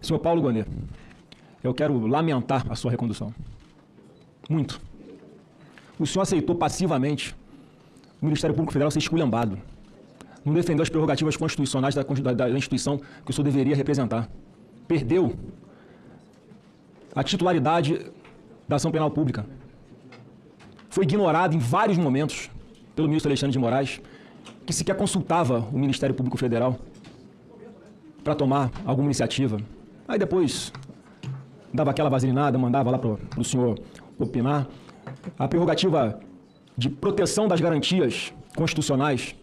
Senhor Paulo Gonet, eu quero lamentar a sua recondução. Muito. O senhor aceitou passivamente o Ministério Público Federal ser esculhambado. Não defendeu as prerrogativas constitucionais da instituição que o senhor deveria representar. Perdeu a titularidade da ação penal pública. Foi ignorado em vários momentos pelo ministro Alexandre de Moraes, que sequer consultava o Ministério Público Federal para tomar alguma iniciativa. Aí depois dava aquela vaselinada, mandava lá para o senhor opinar. A prerrogativa de proteção das garantias constitucionais,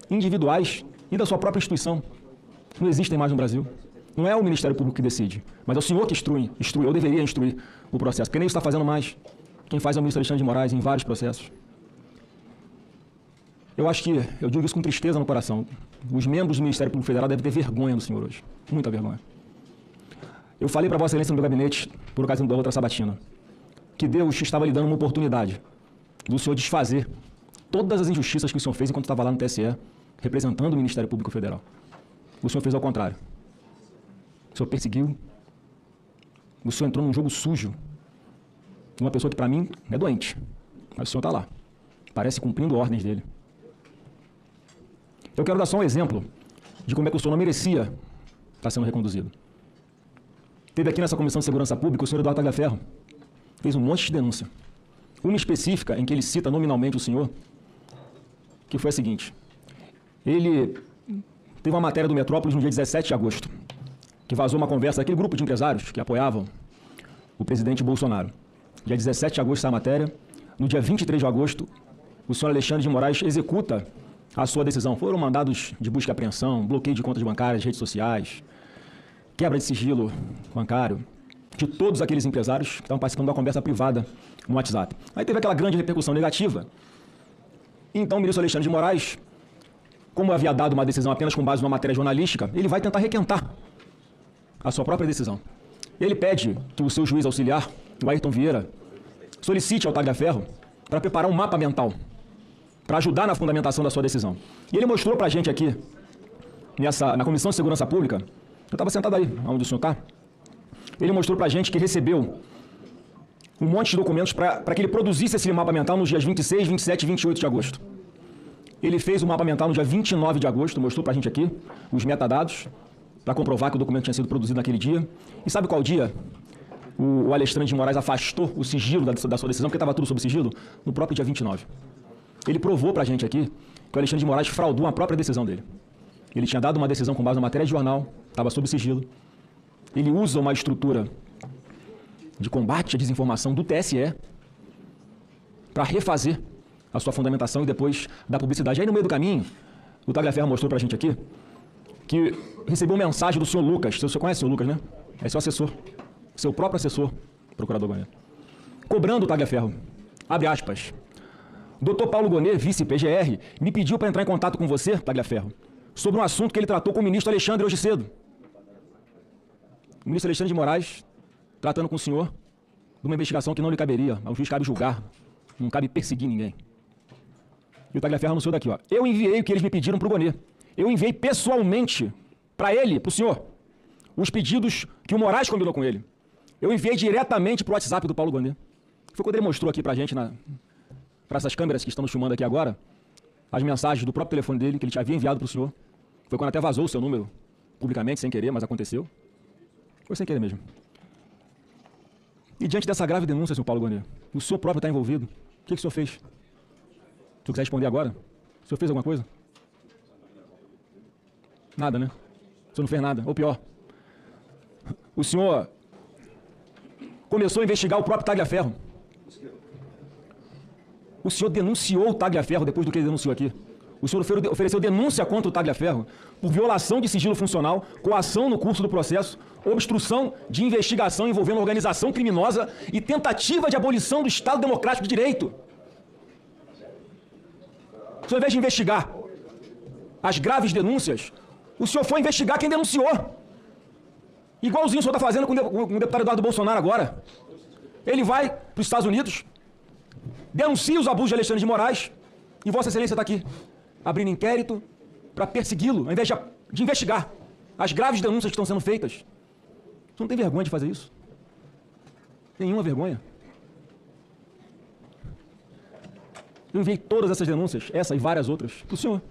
individuais e da sua própria instituição não existem mais no Brasil. Não é o Ministério Público que decide, mas é o senhor que instrui, ou deveria instruir o processo, porque nem isso está fazendo mais. Quem faz é o ministro Alexandre de Moraes em vários processos. Eu acho que, eu digo isso com tristeza no coração, os membros do Ministério Público Federal devem ter vergonha do senhor hoje, muita vergonha. Eu falei para Vossa Excelência no meu gabinete, por ocasião da outra sabatina, que Deus estava lhe dando uma oportunidade do senhor desfazer todas as injustiças que o senhor fez enquanto estava lá no TSE, representando o Ministério Público Federal. O senhor fez ao contrário. O senhor perseguiu, o senhor entrou num jogo sujo de uma pessoa que, para mim, é doente. Mas o senhor está lá, parece cumprindo ordens dele. Eu quero dar só um exemplo de como é que o senhor não merecia estar sendo reconduzido. Teve aqui nessa Comissão de Segurança Pública o senhor Eduardo Tagliaferro, fez um monte de denúncia. Uma específica em que ele cita nominalmente o senhor, que foi a seguinte: ele teve uma matéria do Metrópolis no dia 17 de agosto, que vazou uma conversa daquele grupo de empresários que apoiavam o presidente Bolsonaro. Dia 17 de agosto, essa matéria. No dia 23 de agosto, o senhor Alexandre de Moraes executa a sua decisão. Foram mandados de busca e apreensão, bloqueio de contas bancárias, redes sociais, quebra de sigilo bancário de todos aqueles empresários que estavam participando da conversa privada no WhatsApp. Aí teve aquela grande repercussão negativa. Então o ministro Alexandre de Moraes, como havia dado uma decisão apenas com base numa matéria jornalística, ele vai tentar requentar a sua própria decisão. Ele pede que o seu juiz auxiliar, o Ayrton Vieira, solicite ao Tagliaferro para preparar um mapa mental, para ajudar na fundamentação da sua decisão. E ele mostrou para a gente aqui, na Comissão de Segurança Pública, eu estava sentado aí, onde o senhor está, ele mostrou para a gente que recebeu um monte de documentos para que ele produzisse esse mapa mental nos dias 26, 27 e 28 de agosto. Ele fez o mapa mental no dia 29 de agosto, mostrou para a gente aqui os metadados, para comprovar que o documento tinha sido produzido naquele dia. E sabe qual dia o Alexandre de Moraes afastou o sigilo da sua decisão, porque estava tudo sob sigilo? No próprio dia 29. Ele provou para a gente aqui que o Alexandre de Moraes fraudou a própria decisão dele. Ele tinha dado uma decisão com base na matéria de jornal, estava sob sigilo. Ele usa uma estrutura de combate à desinformação do TSE para refazer a sua fundamentação e depois dar publicidade. Aí no meio do caminho, o Tagliaferro mostrou para a gente aqui que recebeu mensagem do senhor Lucas. O senhor conhece o senhor Lucas, né? É seu assessor, seu próprio assessor, procurador Gonet, cobrando o Tagliaferro. Abre aspas. Dr. Paulo Gonet, vice-PGR, me pediu para entrar em contato com você, Tagliaferro, sobre um assunto que ele tratou com o ministro Alexandre hoje cedo. O ministro Alexandre de Moraes tratando com o senhor de uma investigação que não lhe caberia. Ao juiz cabe julgar, não cabe perseguir ninguém. E o Tagliaferro anunciou daqui, ó. Eu enviei o que eles me pediram para o Gonet. Eu enviei pessoalmente para ele, para o senhor, os pedidos que o Moraes combinou com ele. Eu enviei diretamente para o WhatsApp do Paulo Gonet. Foi quando ele mostrou aqui para a gente, para essas câmeras que estamos filmando aqui agora, as mensagens do próprio telefone dele, que ele havia enviado para o senhor. Foi quando até vazou o seu número publicamente, sem querer, mas aconteceu. Foi sem querer mesmo. E diante dessa grave denúncia, senhor Paulo Gonet, o senhor próprio está envolvido. O que o senhor fez? Se o senhor quiser responder agora, o senhor fez alguma coisa? Nada, né? O senhor não fez nada. Ou pior, o senhor começou a investigar o próprio Tagliaferro. O senhor denunciou o Tagliaferro depois do que ele denunciou aqui. O senhor ofereceu denúncia contra o Tagliaferro por violação de sigilo funcional, coação no curso do processo, obstrução de investigação envolvendo organização criminosa e tentativa de abolição do Estado Democrático de Direito. O senhor, ao invés de investigar as graves denúncias, o senhor foi investigar quem denunciou. Igualzinho o senhor está fazendo com o deputado Eduardo Bolsonaro agora. Ele vai para os Estados Unidos, denuncia os abusos de Alexandre de Moraes e Vossa Excelência está aqui, abrindo inquérito para persegui-lo, ao invés de investigar as graves denúncias que estão sendo feitas Você não tem vergonha de fazer isso? Nenhuma vergonha. Eu enviei todas essas denúncias, essa e várias outras, para o senhor.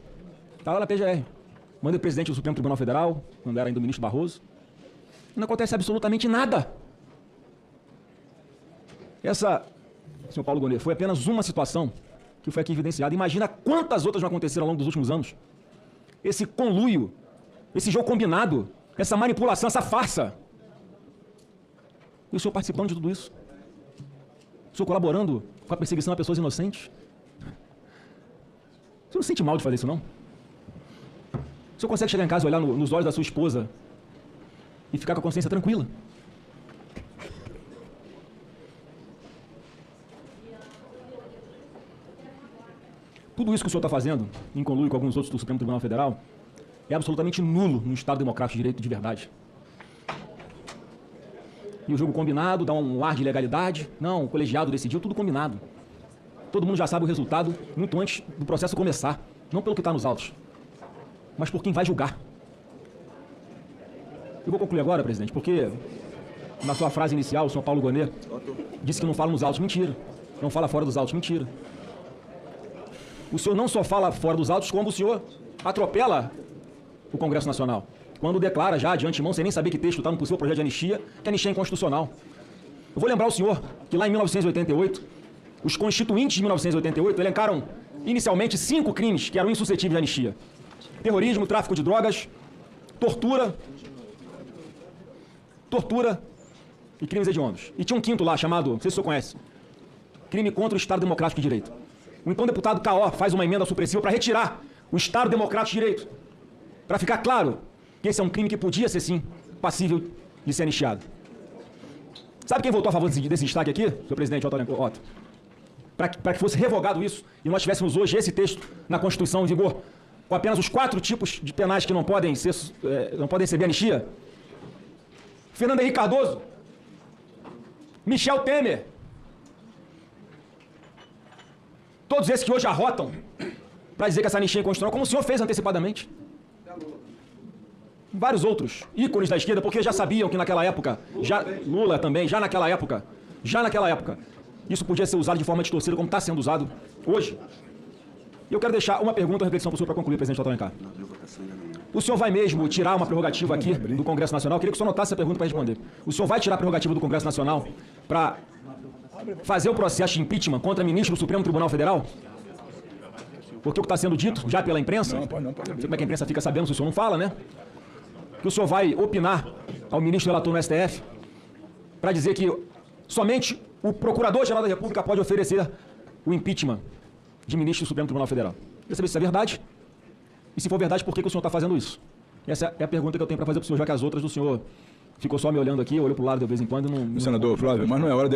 Está lá na PGR. Mandei o presidente do Supremo Tribunal Federal, quando era ainda o ministro Barroso. Não acontece absolutamente nada. Essa, senhor Paulo Gonet, foi apenas uma situação que foi aqui evidenciada. Imagina quantas outras não aconteceram ao longo dos últimos anos. Esse conluio, esse jogo combinado, essa manipulação, essa farsa. E o senhor participando de tudo isso? O senhor colaborando com a perseguição a pessoas inocentes? O senhor não se sente mal de fazer isso, não? O senhor consegue chegar em casa, olhar nos olhos da sua esposa e ficar com a consciência tranquila? Tudo isso que o senhor está fazendo, em conluio com alguns outros do Supremo Tribunal Federal, é absolutamente nulo no Estado Democrático de Direito de verdade. E o jogo combinado dá um ar de legalidade. Não, o colegiado decidiu, tudo combinado. Todo mundo já sabe o resultado muito antes do processo começar. Não pelo que está nos autos, mas por quem vai julgar. Eu vou concluir agora, presidente, porque na sua frase inicial, o senhor Paulo Gonet disse que não fala nos autos. Mentira. Não fala fora dos autos. Mentira. O senhor não só fala fora dos autos, como o senhor atropela o Congresso Nacional. Quando declara já de antemão, sem nem saber que texto está no possível projeto de anistia, que a anistia é inconstitucional. Eu vou lembrar ao senhor que lá em 1988, os constituintes de 1988 elencaram inicialmente 5 crimes que eram insuscetíveis de anistia: terrorismo, tráfico de drogas, tortura e crimes hediondos. E tinha um quinto lá chamado, não sei se o senhor conhece, crime contra o Estado Democrático de Direito. O então deputado Caó faz uma emenda supressiva para retirar o Estado Democrático de Direito, para ficar claro que esse é um crime que podia ser, sim, passível de ser anistiado. Sabe quem votou a favor desse destaque aqui, senhor presidente Otto? Para que fosse revogado isso e nós tivéssemos hoje esse texto na Constituição em vigor, com apenas os 4 tipos de penais que não podem receber anistia? Fernando Henrique Cardoso, Michel Temer, todos esses que hoje arrotam para dizer que essa anistia é inconstitucional, como o senhor fez antecipadamente. Vários outros ícones da esquerda, porque já sabiam que naquela época, Lula também, já naquela época, isso podia ser usado de forma distorcida, como está sendo usado hoje. E eu quero deixar uma pergunta, uma reflexão para o senhor para concluir, presidente Otto Alencar. O senhor vai mesmo tirar uma prerrogativa aqui do Congresso Nacional? Eu queria que o senhor anotasse essa pergunta para responder. O senhor vai tirar a prerrogativa do Congresso Nacional para fazer o processo de impeachment contra ministro do Supremo Tribunal Federal? Porque o que está sendo dito já pela imprensa, não sei como é que a imprensa fica sabendo se o senhor não fala, né? Que o senhor vai opinar ao ministro relator no STF para dizer que somente o Procurador-Geral da República pode oferecer o impeachment de ministro do Supremo Tribunal Federal. Queria saber se isso é verdade. E se for verdade, por que o senhor está fazendo isso? Essa é a pergunta que eu tenho para fazer para o senhor, já que as outras do senhor ficou só me olhando aqui, olhou para o lado de vez em quando e não... Senador Flávio, mas não é hora dele...